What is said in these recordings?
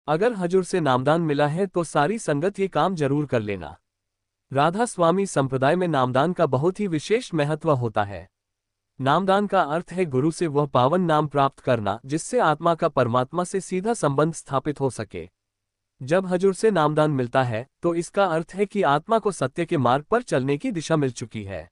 अगर हजूर से नामदान मिला है तो सारी संगत ये काम जरूर कर लेना। राधा स्वामी संप्रदाय में नामदान का बहुत ही विशेष महत्व होता है। नामदान का अर्थ है गुरु से वह पावन नाम प्राप्त करना जिससे आत्मा का परमात्मा से सीधा संबंध स्थापित हो सके। जब हजूर से नामदान मिलता है तो इसका अर्थ है कि आत्मा को सत्य के मार्ग पर चलने की दिशा मिल चुकी है।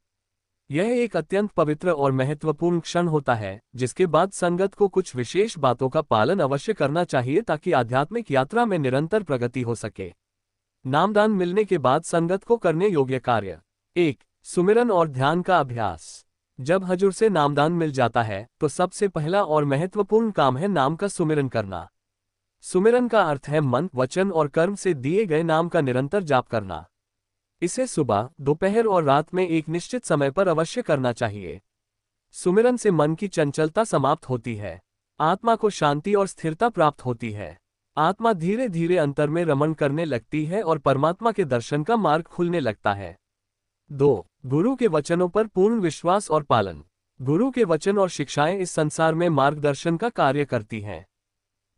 यह एक अत्यंत पवित्र और महत्वपूर्ण क्षण होता है जिसके बाद संगत को कुछ विशेष बातों का पालन अवश्य करना चाहिए ताकि आध्यात्मिक यात्रा में निरंतर प्रगति हो सके। नामदान मिलने के बाद संगत को करने योग्य कार्य। 1. सुमिरन और ध्यान का अभ्यास। जब हजूर से नामदान मिल जाता है तो सबसे पहला और महत्वपूर्ण काम है नाम का सुमिरन करना। सुमिरन का अर्थ है मन, वचन और कर्म से दिए गए नाम का निरंतर जाप करना। इसे सुबह, दोपहर और रात में एक निश्चित समय पर अवश्य करना चाहिए। सुमिरन से मन की चंचलता समाप्त होती है, आत्मा को शांति और स्थिरता प्राप्त होती है। आत्मा धीरे धीरे अंतर में रमण करने लगती है और परमात्मा के दर्शन का मार्ग खुलने लगता है। 2. गुरु के वचनों पर पूर्ण विश्वास और पालन। गुरु के वचन और शिक्षाएं इस संसार में मार्गदर्शन का कार्य करती हैं।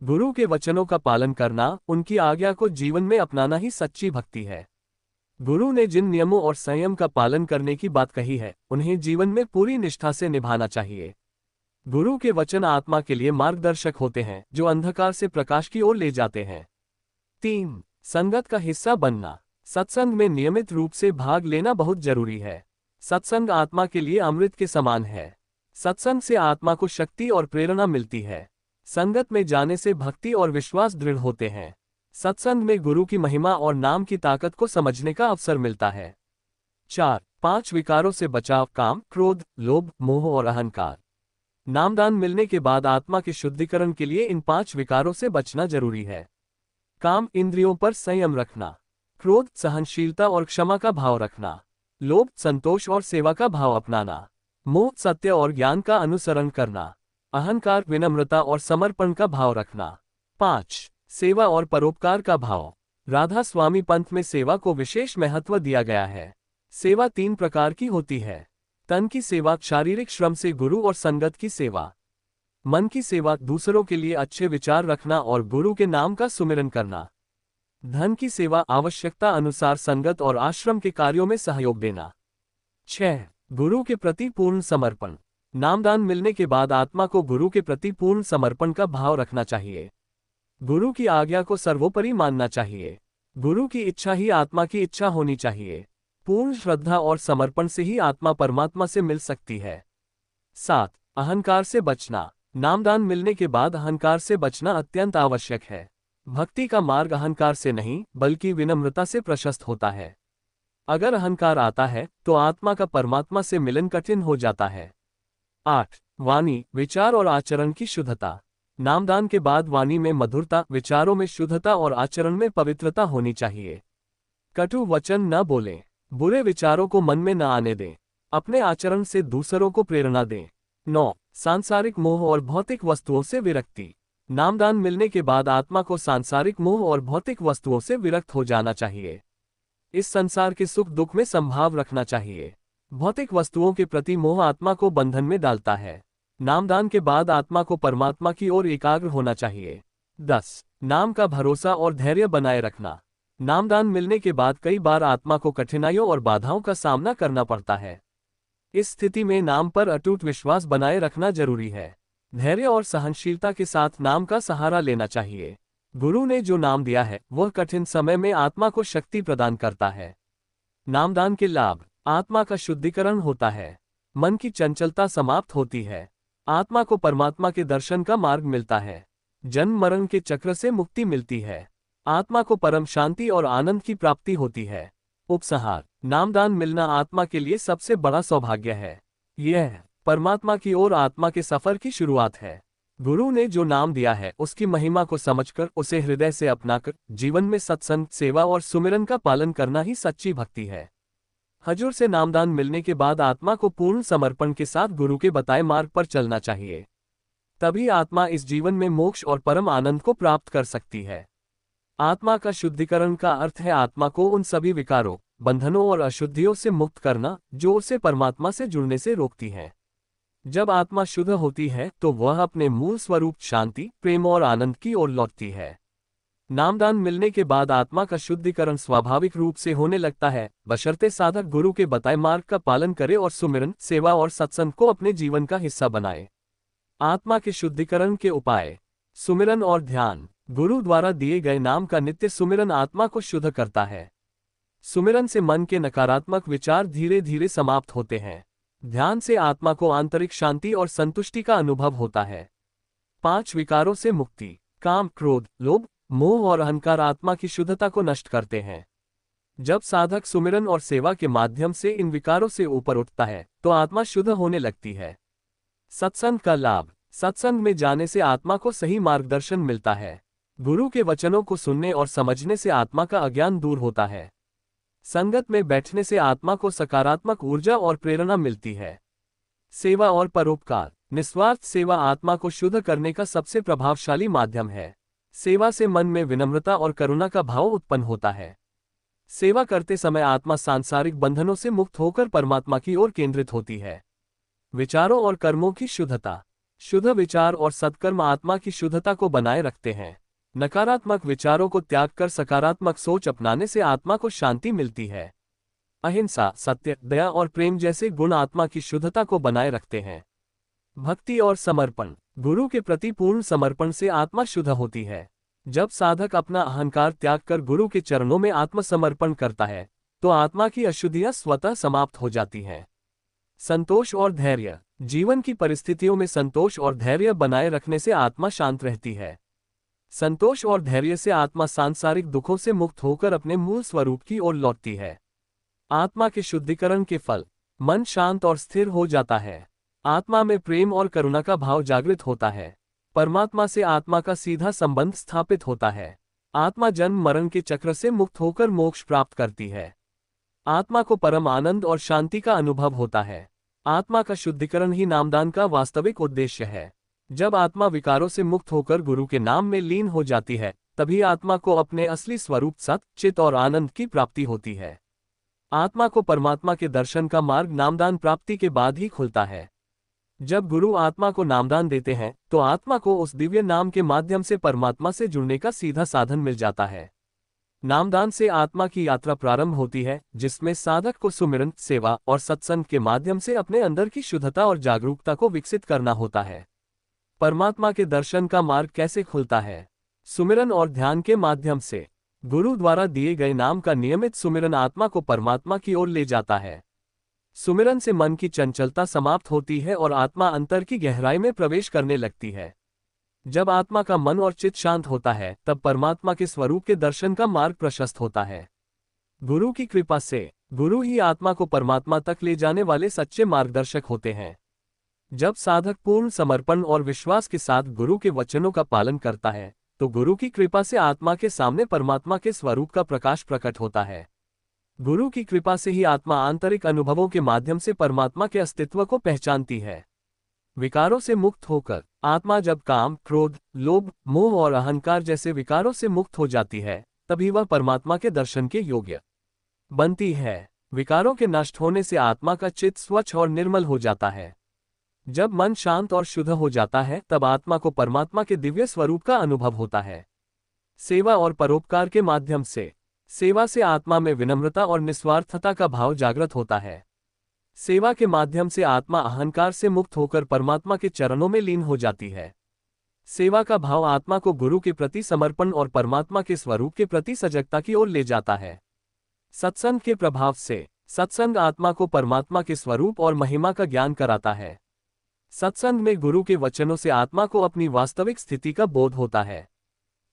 गुरु के वचनों का पालन करना, उनकी आज्ञा को जीवन में अपनाना ही सच्ची भक्ति है। गुरु ने जिन नियमों और संयम का पालन करने की बात कही है उन्हें जीवन में पूरी निष्ठा से निभाना चाहिए। गुरु के वचन आत्मा के लिए मार्गदर्शक होते हैं जो अंधकार से प्रकाश की ओर ले जाते हैं। 3. संगत का हिस्सा बनना। सत्संग में नियमित रूप से भाग लेना बहुत जरूरी है। सत्संग आत्मा के लिए अमृत के समान है। सत्संग से आत्मा को शक्ति और प्रेरणा मिलती है। संगत में जाने से भक्ति और विश्वास दृढ़ होते हैं। सत्संग में गुरु की महिमा और नाम की ताकत को समझने का अवसर मिलता है। 4. 5 विकारों से बचाव। काम, क्रोध, लोभ, मोह और अहंकार। नामदान मिलने के बाद आत्मा के शुद्धिकरण के लिए इन 5 विकारों से बचना जरूरी है। काम, इंद्रियों पर संयम रखना। क्रोध, सहनशीलता और क्षमा का भाव रखना। लोभ, संतोष और सेवा का भाव अपनाना। मोह, सत्य और ज्ञान का अनुसरण करना। अहंकार, विनम्रता और समर्पण का भाव रखना। 5. सेवा और परोपकार का भाव। राधा स्वामी पंथ में सेवा को विशेष महत्व दिया गया है। सेवा 3 प्रकार की होती है। तन की सेवा, शारीरिक श्रम से गुरु और संगत की सेवा। मन की सेवा, दूसरों के लिए अच्छे विचार रखना और गुरु के नाम का सुमिरन करना। धन की सेवा, आवश्यकता अनुसार संगत और आश्रम के कार्यों में सहयोग देना। 6. गुरु के प्रति पूर्ण समर्पण। नामदान मिलने के बाद आत्मा को गुरु के प्रति पूर्ण समर्पण का भाव रखना चाहिए। गुरु की आज्ञा को सर्वोपरि मानना चाहिए। गुरु की इच्छा ही आत्मा की इच्छा होनी चाहिए। पूर्ण श्रद्धा और समर्पण से ही आत्मा परमात्मा से मिल सकती है। 7. अहंकार से बचना। नामदान मिलने के बाद अहंकार से बचना अत्यंत आवश्यक है। भक्ति का मार्ग अहंकार से नहीं बल्कि विनम्रता से प्रशस्त होता है। अगर अहंकार आता है तो आत्मा का परमात्मा से मिलन कठिन हो जाता है। 8. वाणी, विचार और आचरण की शुद्धता। नामदान के बाद वाणी में मधुरता, विचारों में शुद्धता और आचरण में पवित्रता होनी चाहिए। कटु वचन न बोलें, बुरे विचारों को मन में न आने दें, अपने आचरण से दूसरों को प्रेरणा दें। 9. सांसारिक मोह और भौतिक वस्तुओं से विरक्ति। नामदान मिलने के बाद आत्मा को सांसारिक मोह और भौतिक वस्तुओं से विरक्त हो जाना चाहिए। इस संसार के सुख दुख में संभाव रखना चाहिए। भौतिक वस्तुओं के प्रति मोह आत्मा को बंधन में डालता है। नामदान के बाद आत्मा को परमात्मा की ओर एकाग्र होना चाहिए। 10. नाम का भरोसा और धैर्य बनाए रखना। नामदान मिलने के बाद कई बार आत्मा को कठिनाइयों और बाधाओं का सामना करना पड़ता है। इस स्थिति में नाम पर अटूट विश्वास बनाए रखना जरूरी है। धैर्य और सहनशीलता के साथ नाम का सहारा लेना चाहिए। गुरु ने जो नाम दिया है वह कठिन समय में आत्मा को शक्ति प्रदान करता है। नामदान के लाभ। आत्मा का शुद्धिकरण होता है। मन की चंचलता समाप्त होती है। आत्मा को परमात्मा के दर्शन का मार्ग मिलता है। जन्म मरण के चक्र से मुक्ति मिलती है। आत्मा को परम शांति और आनंद की प्राप्ति होती है। उपसंहार। नामदान मिलना आत्मा के लिए सबसे बड़ा सौभाग्य है। यह परमात्मा की ओर आत्मा के सफर की शुरुआत है। गुरु ने जो नाम दिया है उसकी महिमा को समझकर उसे हृदय से अपनाकर जीवन में सत्संग, सेवा और सुमिरन का पालन करना ही सच्ची भक्ति है। हजूर से नामदान मिलने के बाद आत्मा को पूर्ण समर्पण के साथ गुरु के बताए मार्ग पर चलना चाहिए। तभी आत्मा इस जीवन में मोक्ष और परम आनंद को प्राप्त कर सकती है। आत्मा का शुद्धिकरण का अर्थ है आत्मा को उन सभी विकारों, बंधनों और अशुद्धियों से मुक्त करना जो उसे परमात्मा से जुड़ने से रोकती हैं। जब आत्मा शुद्ध होती है तो वह अपने मूल स्वरूप शांति, प्रेम और आनंद की ओर लौटती है। नामदान मिलने के बाद आत्मा का शुद्धिकरण स्वाभाविक रूप से होने लगता है, बशर्ते साधक गुरु के बताए मार्ग का पालन करे और सुमिरन, सेवा और सत्संग को अपने जीवन का हिस्सा बनाए। आत्मा के शुद्धिकरण के उपाय। सुमिरन और ध्यान। गुरु द्वारा दिए गए नाम का नित्य सुमिरन आत्मा को शुद्ध करता है। सुमिरन से मन के नकारात्मक विचार धीरे धीरे समाप्त होते हैं। ध्यान से आत्मा को आंतरिक शांति और संतुष्टि का अनुभव होता है। 5 विकारों से मुक्ति। काम, क्रोध, लोभ, मोह और अहंकार आत्मा की शुद्धता को नष्ट करते हैं। जब साधक सुमिरन और सेवा के माध्यम से इन विकारों से ऊपर उठता है तो आत्मा शुद्ध होने लगती है। सत्संग का लाभ। सत्संग में जाने से आत्मा को सही मार्गदर्शन मिलता है। गुरु के वचनों को सुनने और समझने से आत्मा का अज्ञान दूर होता है। संगत में बैठने से आत्मा को सकारात्मक ऊर्जा और प्रेरणा मिलती है। सेवा और परोपकार। निस्वार्थ सेवा आत्मा को शुद्ध करने का सबसे प्रभावशाली माध्यम है। सेवा से मन में विनम्रता और करुणा का भाव उत्पन्न होता है। सेवा करते समय आत्मा सांसारिक बंधनों से मुक्त होकर परमात्मा की ओर केंद्रित होती है। विचारों और कर्मों की शुद्धता। शुद्ध विचार और सत्कर्म आत्मा की शुद्धता को बनाए रखते हैं। नकारात्मक विचारों को त्याग कर सकारात्मक सोच अपनाने से आत्मा को शांति मिलती है। अहिंसा, सत्य, दया और प्रेम जैसे गुण आत्मा की शुद्धता को बनाए रखते हैं। भक्ति और समर्पण। गुरु के प्रति पूर्ण समर्पण से आत्मा शुद्ध होती है। जब साधक अपना अहंकार त्याग कर गुरु के चरणों में आत्मसमर्पण करता है तो आत्मा की अशुद्धियां स्वतः समाप्त हो जाती हैं। संतोष और धैर्य। जीवन की परिस्थितियों में संतोष और धैर्य बनाए रखने से आत्मा शांत रहती है। संतोष और धैर्य से आत्मा सांसारिक दुखों से मुक्त होकर अपने मूल स्वरूप की ओर लौटती है। आत्मा के शुद्धिकरण के फल। मन शांत और स्थिर हो जाता है। आत्मा में प्रेम और करुणा का भाव जागृत होता है। परमात्मा से आत्मा का सीधा संबंध स्थापित होता है। आत्मा जन्म मरण के चक्र से मुक्त होकर मोक्ष प्राप्त करती है। आत्मा को परम आनंद और शांति का अनुभव होता है। आत्मा का शुद्धिकरण ही नामदान का वास्तविक उद्देश्य है। जब आत्मा विकारों से मुक्त होकर गुरु के नाम में लीन हो जाती है तभी आत्मा को अपने असली स्वरूप सत, चित और आनंद की प्राप्ति होती है। आत्मा को परमात्मा के दर्शन का मार्ग नामदान प्राप्ति के बाद ही खुलता है। जब गुरु आत्मा को नामदान देते हैं तो आत्मा को उस दिव्य नाम के माध्यम से परमात्मा से जुड़ने का सीधा साधन मिल जाता है। नामदान से आत्मा की यात्रा प्रारंभ होती है जिसमें साधक को सुमिरन, सेवा और सत्संग के माध्यम से अपने अंदर की शुद्धता और जागरूकता को विकसित करना होता है। परमात्मा के दर्शन का मार्ग कैसे खुलता है? सुमिरन और ध्यान के माध्यम से। गुरु द्वारा दिए गए नाम का नियमित सुमिरन आत्मा को परमात्मा की ओर ले जाता है। सुमिरन से मन की चंचलता समाप्त होती है और आत्मा अंतर की गहराई में प्रवेश करने लगती है। जब आत्मा का मन और चित्त शांत होता है तब परमात्मा के स्वरूप के दर्शन का मार्ग प्रशस्त होता है। गुरु की कृपा से। गुरु ही आत्मा को परमात्मा तक ले जाने वाले सच्चे मार्गदर्शक होते हैं। जब साधक पूर्ण समर्पण और विश्वास के साथ गुरु के वचनों का पालन करता है तो गुरु की कृपा से आत्मा के सामने परमात्मा के स्वरूप का प्रकाश प्रकट होता है। गुरु की कृपा से ही आत्मा आंतरिक अनुभवों के माध्यम से परमात्मा के अस्तित्व को पहचानती है। विकारों से मुक्त होकर आत्मा जब काम, क्रोध, लोभ, मोह और अहंकार जैसे विकारों से मुक्त हो जाती है तभी वह परमात्मा के दर्शन के योग्य बनती है। विकारों के नष्ट होने से आत्मा का चित्त स्वच्छ और निर्मल हो जाता है। जब मन शांत और शुद्ध हो जाता है तब आत्मा को परमात्मा के दिव्य स्वरूप का अनुभव होता है। सेवा और परोपकार के माध्यम से। सेवा से आत्मा में विनम्रता और निस्वार्थता का भाव जागृत होता है। सेवा के माध्यम से आत्मा अहंकार से मुक्त होकर परमात्मा के चरणों में लीन हो जाती है। सेवा का भाव आत्मा को गुरु के प्रति समर्पण और परमात्मा के स्वरूप के प्रति सजगता की ओर ले जाता है। सत्संग के प्रभाव से। सत्संग आत्मा को परमात्मा के स्वरूप और महिमा का ज्ञान कराता है। सत्संग में गुरु के वचनों से आत्मा को अपनी वास्तविक स्थिति का बोध होता है।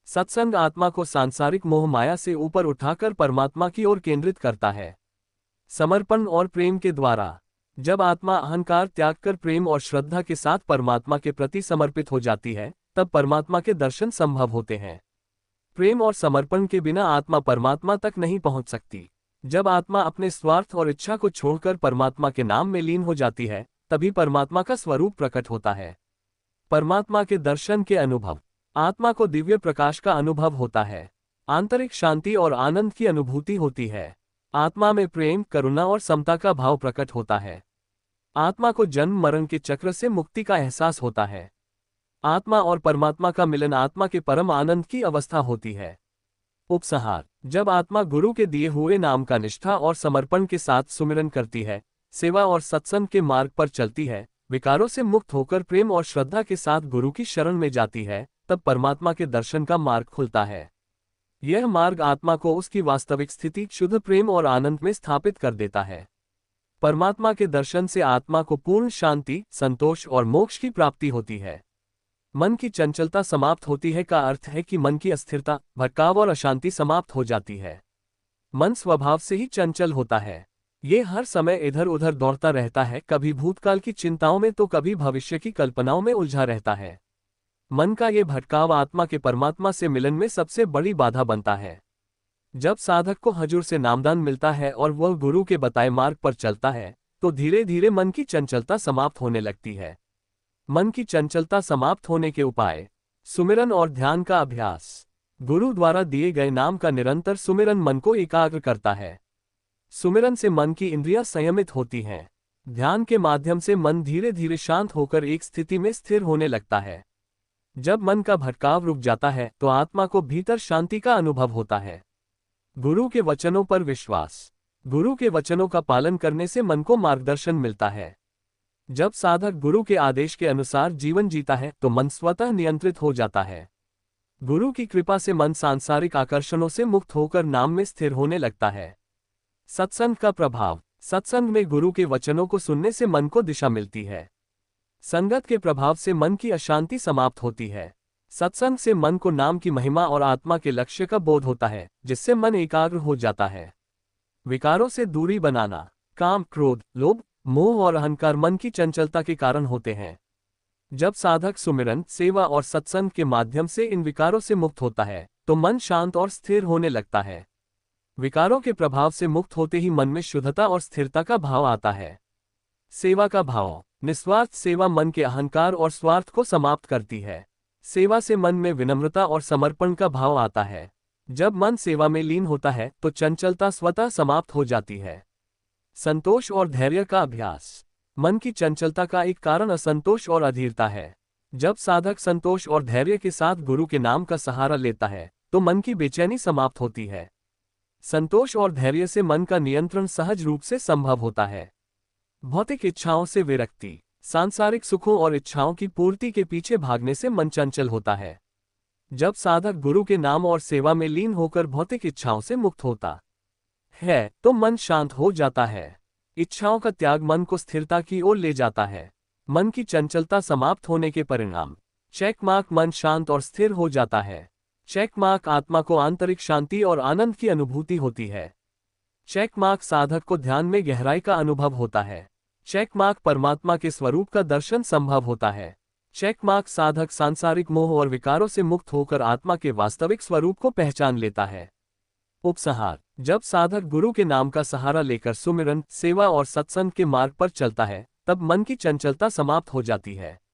सत्संग आत्मा को सांसारिक मोह माया से ऊपर उठाकर परमात्मा की ओर केंद्रित करता है। समर्पण और प्रेम के द्वारा। जब आत्मा अहंकार त्याग कर प्रेम और श्रद्धा के साथ परमात्मा के प्रति समर्पित हो जाती है तब परमात्मा के दर्शन संभव होते हैं। प्रेम और समर्पण के बिना आत्मा परमात्मा तक नहीं पहुंच सकती। जब आत्मा अपने स्वार्थ और इच्छा को छोड़कर परमात्मा के नाम में लीन हो जाती है तभी परमात्मा का स्वरूप प्रकट होता है। परमात्मा के दर्शन के अनुभव। आत्मा को दिव्य प्रकाश का अनुभव होता है। आंतरिक शांति और आनंद की अनुभूति होती है। आत्मा में प्रेम, करुणा और समता का भाव प्रकट होता है। आत्मा को जन्म मरण के चक्र से मुक्ति का एहसास होता है। आत्मा और परमात्मा का मिलन आत्मा के परम आनंद की अवस्था होती है। उपसंहार। जब आत्मा गुरु के दिए हुए नाम का निष्ठा और समर्पण के साथ सुमिरन करती है, सेवा और सत्संग के मार्ग पर चलती है, विकारों से मुक्त होकर प्रेम और श्रद्धा के साथ गुरु की शरण में जाती है, तब परमात्मा के दर्शन का मार्ग खुलता है। यह मार्ग आत्मा को उसकी वास्तविक स्थिति, शुद्ध प्रेम और आनंद में स्थापित कर देता है। परमात्मा के दर्शन से आत्मा को पूर्ण शांति, संतोष और मोक्ष की प्राप्ति होती है। मन की चंचलता समाप्त होती है का अर्थ है कि मन की अस्थिरता, भटकाव और अशांति समाप्त हो जाती है। मन स्वभाव से ही चंचल होता है। ये हर समय इधर उधर दौड़ता रहता है, कभी भूतकाल की चिंताओं में तो कभी भविष्य की कल्पनाओं में उलझा रहता है। मन का ये भटकाव आत्मा के परमात्मा से मिलन में सबसे बड़ी बाधा बनता है। जब साधक को हजूर से नामदान मिलता है और वह गुरु के बताए मार्ग पर चलता है, तो धीरे धीरे मन की चंचलता समाप्त होने लगती है। मन की चंचलता समाप्त होने के उपाय: सुमिरन और ध्यान का अभ्यास। गुरु द्वारा दिए गए नाम का निरंतर सुमिरन मन को एकाग्र करता है। सुमिरन से मन की इंद्रियां संयमित होती हैं। ध्यान के माध्यम से मन धीरे धीरे शांत होकर एक स्थिति में स्थिर होने लगता है। जब मन का भटकाव रुक जाता है तो आत्मा को भीतर शांति का अनुभव होता है। गुरु के वचनों पर विश्वास। गुरु के वचनों का पालन करने से मन को मार्गदर्शन मिलता है। जब साधक गुरु के आदेश के अनुसार जीवन जीता है तो मन स्वतः नियंत्रित हो जाता है। गुरु की कृपा से मन सांसारिक आकर्षणों से मुक्त होकर नाम में स्थिर होने लगता है। सत्संग का प्रभाव। सत्संग में गुरु के वचनों को सुनने से मन को दिशा मिलती है। संगत के प्रभाव से मन की अशांति समाप्त होती है। सत्संग से मन को नाम की महिमा और आत्मा के लक्ष्य का बोध होता है, जिससे मन एकाग्र हो जाता है। विकारों से दूरी बनाना। काम, क्रोध, लोभ, मोह और अहंकार मन की चंचलता के कारण होते हैं। जब साधक सुमिरन, सेवा और सत्संग के माध्यम से इन विकारों से मुक्त होता है, तो मन शांत और स्थिर होने लगता है। विकारों के प्रभाव से मुक्त होते ही मन में शुद्धता और स्थिरता का भाव आता है। सेवा का भाव। निस्वार्थ सेवा मन के अहंकार और स्वार्थ को समाप्त करती है। सेवा से मन में विनम्रता और समर्पण का भाव आता है। जब मन सेवा में लीन होता है तो चंचलता स्वतः समाप्त हो जाती है। संतोष और धैर्य का अभ्यास। मन की चंचलता का एक कारण असंतोष और अधीरता है। जब साधक संतोष और धैर्य के साथ गुरु के नाम का सहारा लेता है तो मन की बेचैनी समाप्त होती है। संतोष और धैर्य से मन का नियंत्रण सहज रूप से संभव होता है। भौतिक इच्छाओं से विरक्ति। सांसारिक सुखों और इच्छाओं की पूर्ति के पीछे भागने से मन चंचल होता है। जब साधक गुरु के नाम और सेवा में लीन होकर भौतिक इच्छाओं से मुक्त होता है तो मन शांत हो जाता है। इच्छाओं का त्याग मन को स्थिरता की ओर ले जाता है। मन की चंचलता समाप्त होने के परिणाम: चेक मार्क, मन शांत और स्थिर हो जाता है। चेक मार्क आत्मा को आंतरिक शांति और आनंद की अनुभूति होती है। चेक मार्क साधक को ध्यान में गहराई का अनुभव होता है। चेक मार्क परमात्मा के स्वरूप का दर्शन संभव होता है। चेक मार्क साधक सांसारिक मोह और विकारों से मुक्त होकर आत्मा के वास्तविक स्वरूप को पहचान लेता है। उपसंहार। जब साधक गुरु के नाम का सहारा लेकर सुमिरन, सेवा और सत्संग के मार्ग पर चलता है, तब मन की चंचलता समाप्त हो जाती है।